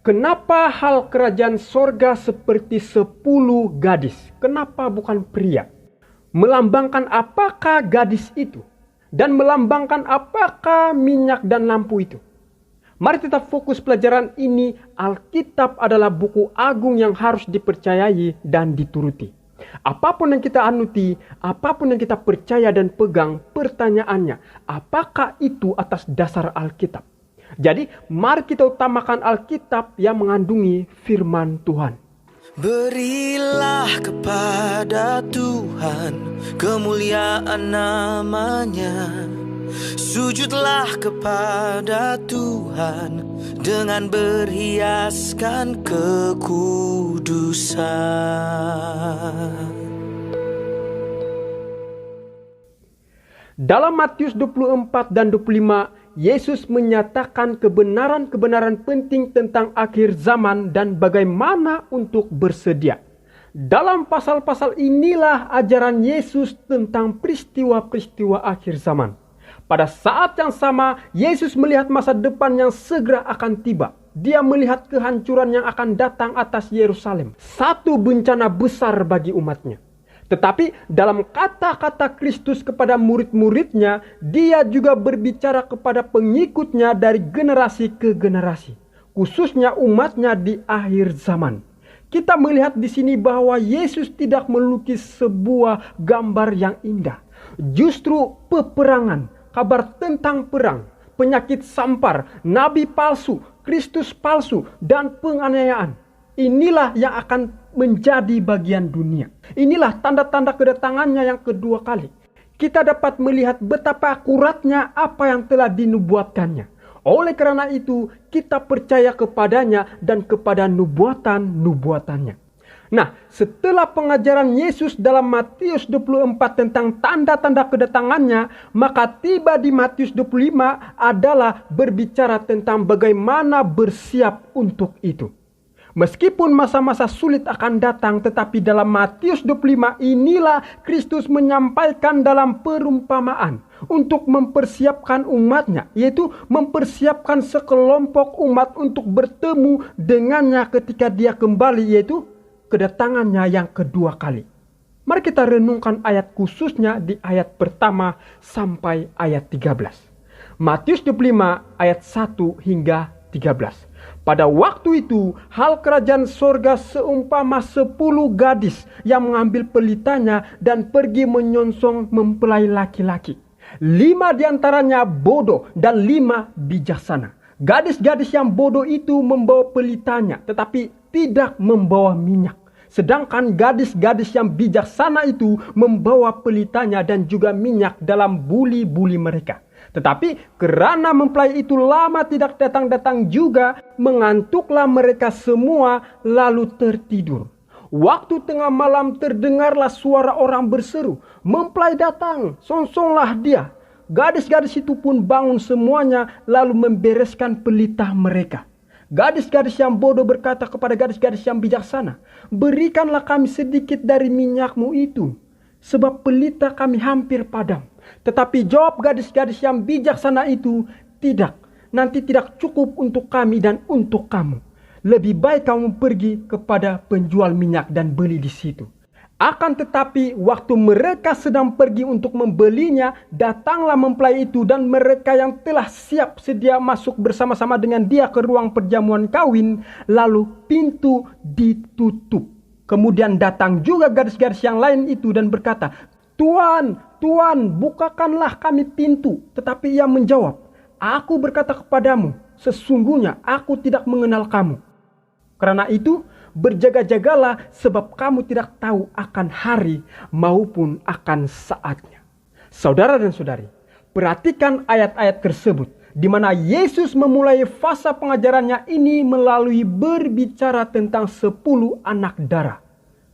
Kenapa hal kerajaan sorga seperti 10 gadis? Kenapa bukan pria? Melambangkan apakah gadis itu? Dan melambangkan apakah minyak dan lampu itu? Mari tetap fokus pelajaran ini. Alkitab adalah buku agung yang harus dipercayai dan dituruti. Apapun yang kita anuti, apapun yang kita percaya dan pegang, pertanyaannya, apakah itu atas dasar Alkitab? Jadi, mari kita utamakan Alkitab yang mengandungi firman Tuhan. Berilah kepada Tuhan kemuliaan namanya. Sujudlah kepada Tuhan dengan berhiaskan kekudusan. Dalam Matius 24 dan 25, Yesus menyatakan kebenaran-kebenaran penting tentang akhir zaman dan bagaimana untuk bersedia. Dalam pasal-pasal inilah ajaran Yesus tentang peristiwa-peristiwa akhir zaman. Pada saat yang sama, Yesus melihat masa depan yang segera akan tiba. Dia melihat kehancuran yang akan datang atas Yerusalem. Satu bencana besar bagi umatnya. Tetapi dalam kata-kata Kristus kepada murid-muridnya, dia juga berbicara kepada pengikutnya dari generasi ke generasi. Khususnya umatnya di akhir zaman. Kita melihat di sini bahwa Yesus tidak melukis sebuah gambar yang indah. Justru peperangan, kabar tentang perang, penyakit sampar, nabi palsu, Kristus palsu, dan penganiayaan. Inilah yang akan menjadi bagian dunia. Inilah tanda-tanda kedatangannya yang kedua kali. Kita dapat melihat betapa akuratnya apa yang telah dinubuatkannya. Oleh karena itu, kita percaya kepadanya dan kepada nubuatan-nubuatannya. Nah, setelah pengajaran Yesus dalam Matius 24 tentang tanda-tanda kedatangannya, maka tiba di Matius 25 adalah berbicara tentang bagaimana bersiap untuk itu. Meskipun masa-masa sulit akan datang, tetapi dalam Matius 25 inilah Kristus menyampaikan dalam perumpamaan untuk mempersiapkan umatnya, yaitu mempersiapkan sekelompok umat untuk bertemu dengannya ketika dia kembali, yaitu kedatangannya yang kedua kali. Mari kita renungkan ayat khususnya di ayat pertama sampai ayat 13. Matius 25 ayat 1 hingga 13. Pada waktu itu, hal kerajaan sorga seumpama 10 gadis yang mengambil pelitanya dan pergi menyongsong mempelai laki-laki. 5 diantaranya bodoh dan 5 bijaksana. Gadis-gadis yang bodoh itu membawa pelitanya, tetapi tidak membawa minyak. Sedangkan gadis-gadis yang bijaksana itu membawa pelitanya dan juga minyak dalam buli-buli mereka. Tetapi kerana mempelai itu lama tidak datang-datang juga, mengantuklah mereka semua lalu tertidur. Waktu tengah malam terdengarlah suara orang berseru, "Mempelai datang, songsonglah dia." Gadis-gadis itu pun bangun semuanya lalu membereskan pelita mereka. Gadis-gadis yang bodoh berkata kepada gadis-gadis yang bijaksana, "Berikanlah kami sedikit dari minyakmu itu, sebab pelita kami hampir padam." Tetapi jawab gadis-gadis yang bijaksana itu, "Tidak, nanti tidak cukup untuk kami dan untuk kamu. Lebih baik kamu pergi kepada penjual minyak dan beli di situ." Akan tetapi waktu mereka sedang pergi untuk membelinya, datanglah mempelai itu dan mereka yang telah siap sedia masuk bersama-sama dengan dia ke ruang perjamuan kawin, lalu pintu ditutup. Kemudian datang juga gadis-gadis yang lain itu dan berkata, "Tuan, Tuan, bukakanlah kami pintu." Tetapi ia menjawab, "Aku berkata kepadamu, sesungguhnya aku tidak mengenal kamu. Karena itu, berjaga-jagalah sebab kamu tidak tahu akan hari maupun akan saatnya." Saudara dan saudari, perhatikan ayat-ayat tersebut di mana Yesus memulai fase pengajarannya ini melalui berbicara tentang 10 anak darah.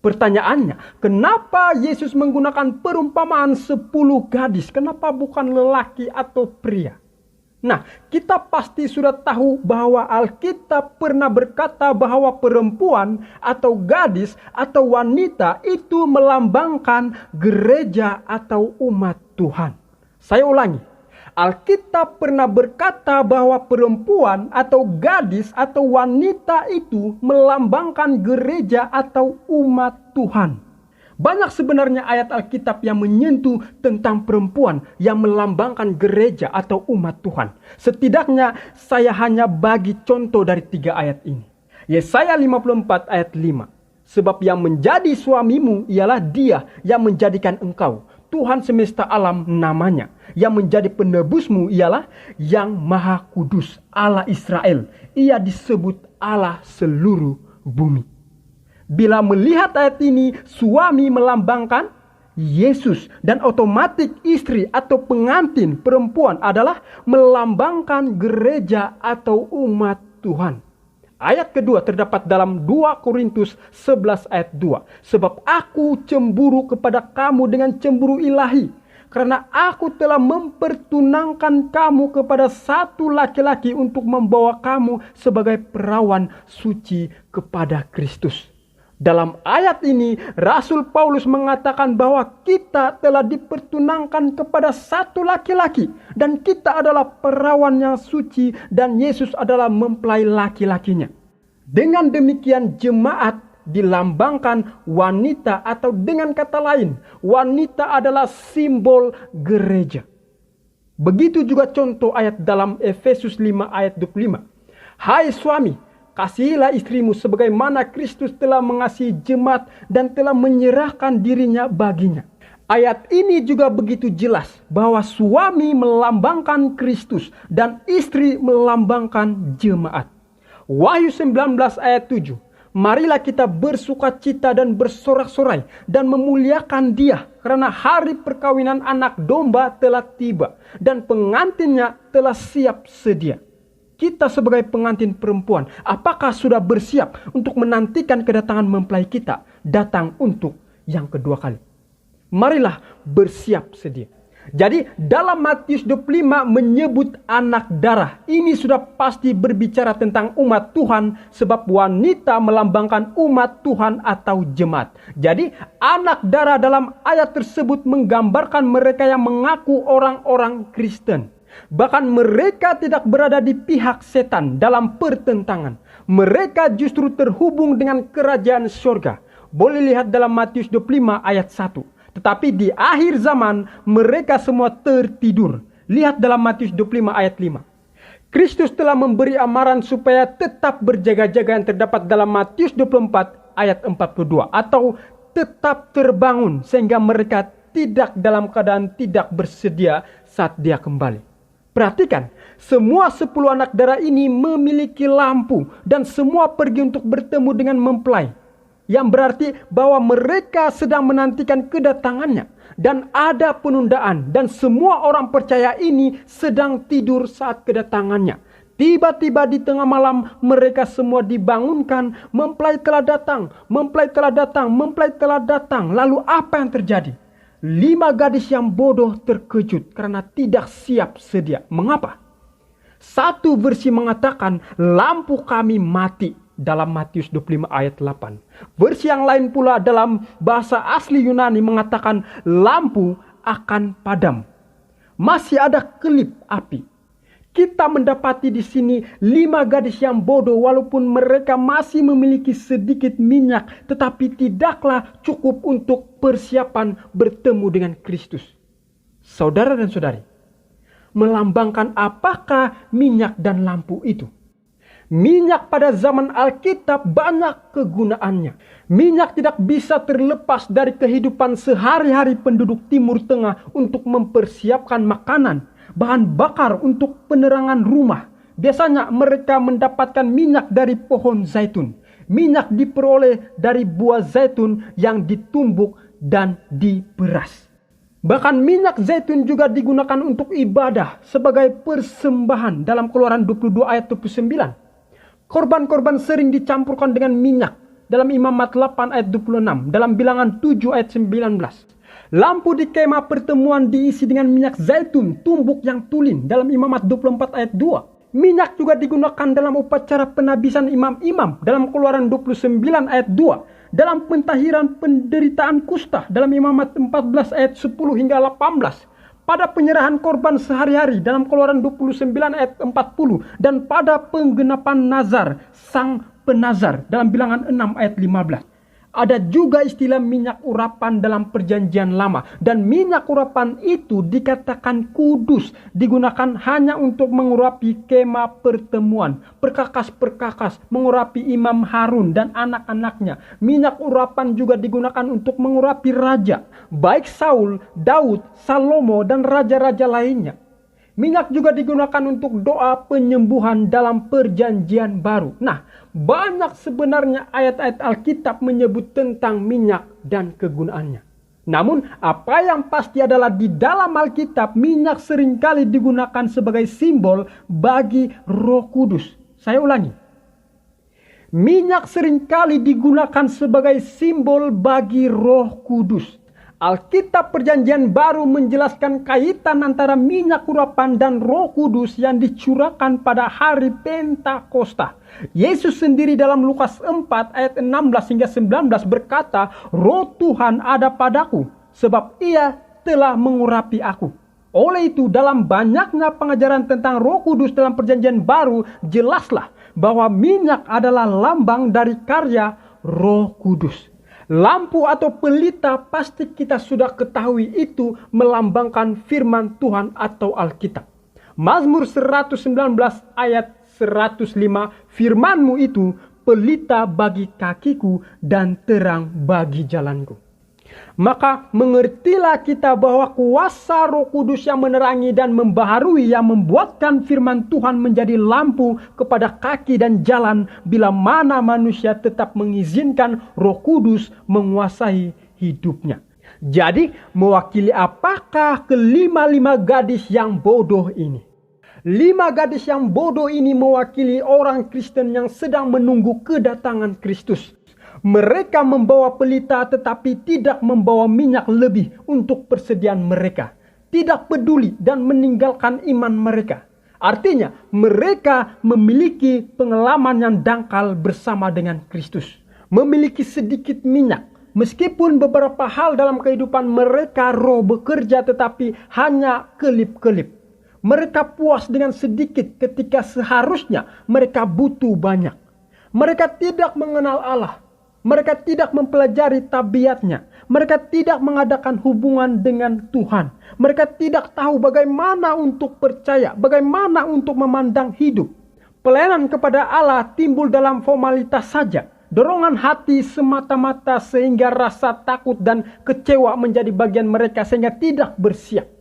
Pertanyaannya, kenapa Yesus menggunakan perumpamaan 10 gadis? Kenapa bukan lelaki atau pria? Nah, kita pasti sudah tahu bahwa Alkitab pernah berkata bahwa perempuan atau gadis atau wanita itu melambangkan gereja atau umat Tuhan. Saya ulangi, Alkitab pernah berkata bahwa perempuan atau gadis atau wanita itu melambangkan gereja atau umat Tuhan. Banyak sebenarnya ayat Alkitab yang menyentuh tentang perempuan yang melambangkan gereja atau umat Tuhan. Setidaknya saya hanya bagi contoh dari 3 ayat ini. Yesaya 54 ayat 5. Sebab yang menjadi suamimu ialah Dia yang menjadikan engkau. Tuhan semesta alam namanya. Yang menjadi penebusmu ialah Yang Maha Kudus, Allah Israel. Ia disebut Allah seluruh bumi. Bila melihat ayat ini, suami melambangkan Yesus. Dan otomatis istri atau pengantin perempuan adalah melambangkan gereja atau umat Tuhan. Ayat kedua terdapat dalam 2 Korintus 11 ayat 2. Sebab aku cemburu kepada kamu dengan cemburu ilahi. Karena aku telah mempertunangkan kamu kepada satu laki-laki untuk membawa kamu sebagai perawan suci kepada Kristus. Dalam ayat ini, Rasul Paulus mengatakan bahwa kita telah dipertunangkan kepada satu laki-laki. Dan kita adalah perawan yang suci dan Yesus adalah mempelai laki-lakinya. Dengan demikian jemaat dilambangkan wanita atau dengan kata lain, wanita adalah simbol gereja. Begitu juga contoh ayat dalam Efesus 5 ayat 25. Hai suami, kasihilah istrimu sebagaimana Kristus telah mengasihi jemaat dan telah menyerahkan dirinya baginya. Ayat ini juga begitu jelas bahwa suami melambangkan Kristus dan istri melambangkan jemaat. Wahyu 19 ayat 7. Marilah kita bersukacita dan bersorak-sorai dan memuliakan Dia karena hari perkawinan anak domba telah tiba dan pengantinnya telah siap sedia. Kita sebagai pengantin perempuan, apakah sudah bersiap untuk menantikan kedatangan mempelai kita datang untuk yang kedua kali? Marilah bersiap sedia. Jadi dalam Matius 25 menyebut anak darah. Ini sudah pasti berbicara tentang umat Tuhan. Sebab wanita melambangkan umat Tuhan atau jemaat. Jadi anak darah dalam ayat tersebut menggambarkan mereka yang mengaku orang-orang Kristen. Bahkan mereka tidak berada di pihak setan dalam pertentangan. Mereka justru terhubung dengan kerajaan surga. Boleh lihat dalam Matius 25 ayat 1. Tetapi di akhir zaman mereka semua tertidur. Lihat dalam Matius 25 ayat 5. Kristus telah memberi amaran supaya tetap berjaga-jaga yang terdapat dalam Matius 24 ayat 42. Atau tetap terbangun sehingga mereka tidak dalam keadaan tidak bersedia saat Dia kembali. Perhatikan, semua 10 anak darah ini memiliki lampu dan semua pergi untuk bertemu dengan mempelai. Yang berarti bahwa mereka sedang menantikan kedatangannya. Dan ada penundaan. Dan semua orang percaya ini sedang tidur saat kedatangannya. Tiba-tiba di tengah malam mereka semua dibangunkan. Mempelai telah datang. Mempelai telah datang. Mempelai telah datang. Lalu apa yang terjadi? 5 gadis yang bodoh terkejut karena tidak siap sedia. Mengapa? Satu versi mengatakan lampu kami mati. Dalam Matius 25 ayat 8. Versi yang lain pula dalam bahasa asli Yunani mengatakan lampu akan padam. Masih ada kelip api. Kita mendapati di sini 5 gadis yang bodoh walaupun mereka masih memiliki sedikit minyak. Tetapi tidaklah cukup untuk persiapan bertemu dengan Kristus. Saudara dan saudari, melambangkan apakah minyak dan lampu itu? Minyak pada zaman Alkitab banyak kegunaannya. Minyak tidak bisa terlepas dari kehidupan sehari-hari penduduk Timur Tengah untuk mempersiapkan makanan, bahan bakar untuk penerangan rumah. Biasanya mereka mendapatkan minyak dari pohon zaitun. Minyak diperoleh dari buah zaitun yang ditumbuk dan diperas. Bahkan minyak zaitun juga digunakan untuk ibadah sebagai persembahan dalam Keluaran 22 ayat 29. Korban-korban sering dicampurkan dengan minyak dalam Imamat 8 ayat 26, dalam Bilangan 7 ayat 19. Lampu di kemah pertemuan diisi dengan minyak zaitun tumbuk yang tulin dalam Imamat 24 ayat 2. Minyak juga digunakan dalam upacara penabisan imam-imam dalam Keluaran 29 ayat 2. Dalam pentahiran penderitaan kusta dalam Imamat 14 ayat 10 hingga 18. pada penyerahan korban sehari-hari dalam Keluaran 29 ayat 40, dan pada penggenapan nazar sang penazar dalam Bilangan 6 ayat 15. Ada juga istilah minyak urapan dalam Perjanjian Lama, dan minyak urapan itu dikatakan kudus, digunakan hanya untuk mengurapi kemah pertemuan, perkakas-perkakas, mengurapi Imam Harun dan anak-anaknya. Minyak urapan juga digunakan untuk mengurapi raja, baik Saul, Daud, Salomo, dan raja-raja lainnya. Minyak juga digunakan untuk doa penyembuhan dalam Perjanjian Baru. Nah, banyak sebenarnya ayat-ayat Alkitab menyebut tentang minyak dan kegunaannya. Namun, apa yang pasti adalah di dalam Alkitab, minyak seringkali digunakan sebagai simbol bagi Roh Kudus. Saya ulangi. Minyak seringkali digunakan sebagai simbol bagi Roh Kudus. Alkitab Perjanjian Baru menjelaskan kaitan antara minyak urapan dan Roh Kudus yang dicurahkan pada hari Pentakosta. Yesus sendiri dalam Lukas 4 ayat 16 hingga 19 berkata, "Roh Tuhan ada padaku, sebab Ia telah mengurapi aku." Oleh itu, dalam banyaknya pengajaran tentang Roh Kudus dalam Perjanjian Baru, jelaslah bahwa minyak adalah lambang dari karya Roh Kudus. Lampu atau pelita pasti kita sudah ketahui itu melambangkan firman Tuhan atau Alkitab. Mazmur 119 ayat 105, "Firman-Mu itu pelita bagi kakiku dan terang bagi jalanku." Maka mengertilah kita bahwa kuasa Roh Kudus yang menerangi dan membaharui, yang membuatkan firman Tuhan menjadi lampu kepada kaki dan jalan, bila mana manusia tetap mengizinkan Roh Kudus menguasai hidupnya. Jadi, mewakili apakah kelima-lima gadis yang bodoh ini? 5 gadis yang bodoh ini mewakili orang Kristen yang sedang menunggu kedatangan Kristus. Mereka membawa pelita tetapi tidak membawa minyak lebih untuk persediaan mereka. Tidak peduli dan meninggalkan iman mereka. Artinya mereka memiliki pengalaman yang dangkal bersama dengan Kristus. Memiliki sedikit minyak. Meskipun beberapa hal dalam kehidupan mereka roh bekerja tetapi hanya kelip-kelip. Mereka puas dengan sedikit ketika seharusnya mereka butuh banyak. Mereka tidak mengenal Allah. Mereka tidak mempelajari tabiatnya. Mereka tidak mengadakan hubungan dengan Tuhan. Mereka tidak tahu bagaimana untuk percaya, bagaimana untuk memandang hidup. Pelayanan kepada Allah timbul dalam formalitas saja. Dorongan hati semata-mata sehingga rasa takut dan kecewa menjadi bagian mereka sehingga tidak bersiap.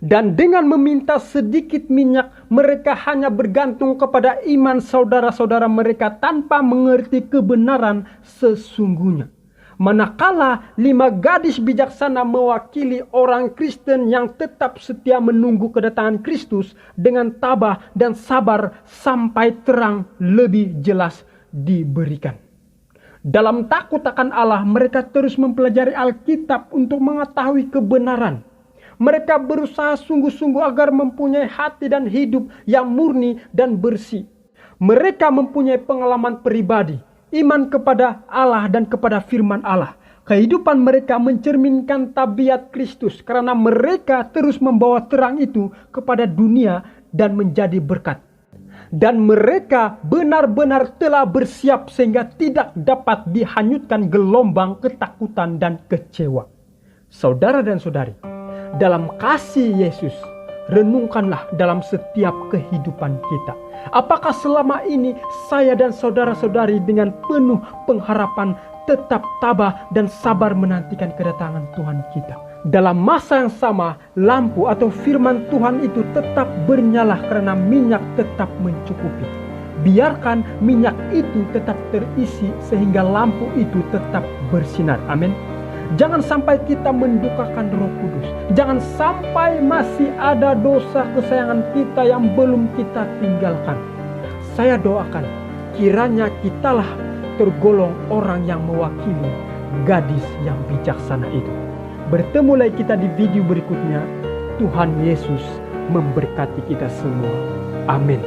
Dan dengan meminta sedikit minyak, mereka hanya bergantung kepada iman saudara-saudara mereka tanpa mengerti kebenaran sesungguhnya. Manakala 5 gadis bijaksana mewakili orang Kristen yang tetap setia menunggu kedatangan Kristus dengan tabah dan sabar sampai terang lebih jelas diberikan. Dalam takut akan Allah, mereka terus mempelajari Alkitab untuk mengetahui kebenaran. Mereka berusaha sungguh-sungguh agar mempunyai hati dan hidup yang murni dan bersih. Mereka mempunyai pengalaman pribadi, iman kepada Allah dan kepada firman Allah. Kehidupan mereka mencerminkan tabiat Kristus karena mereka terus membawa terang itu kepada dunia dan menjadi berkat. Dan mereka benar-benar telah bersiap sehingga tidak dapat dihanyutkan gelombang ketakutan dan kecewa. Saudara dan saudari, dalam kasih Yesus, renungkanlah dalam setiap kehidupan kita. Apakah selama ini saya dan saudara-saudari dengan penuh pengharapan tetap tabah dan sabar menantikan kedatangan Tuhan kita? Dalam masa yang sama, lampu atau firman Tuhan itu tetap bernyala karena minyak tetap mencukupi. Biarkan minyak itu tetap terisi sehingga lampu itu tetap bersinar. Amin. Jangan sampai kita mendukakan Roh Kudus. Jangan sampai masih ada dosa kesayangan kita yang belum kita tinggalkan. Saya doakan kiranya kitalah tergolong orang yang mewakili gadis yang bijaksana itu. Bertemu lagi kita di video berikutnya. Tuhan Yesus memberkati kita semua. Amin.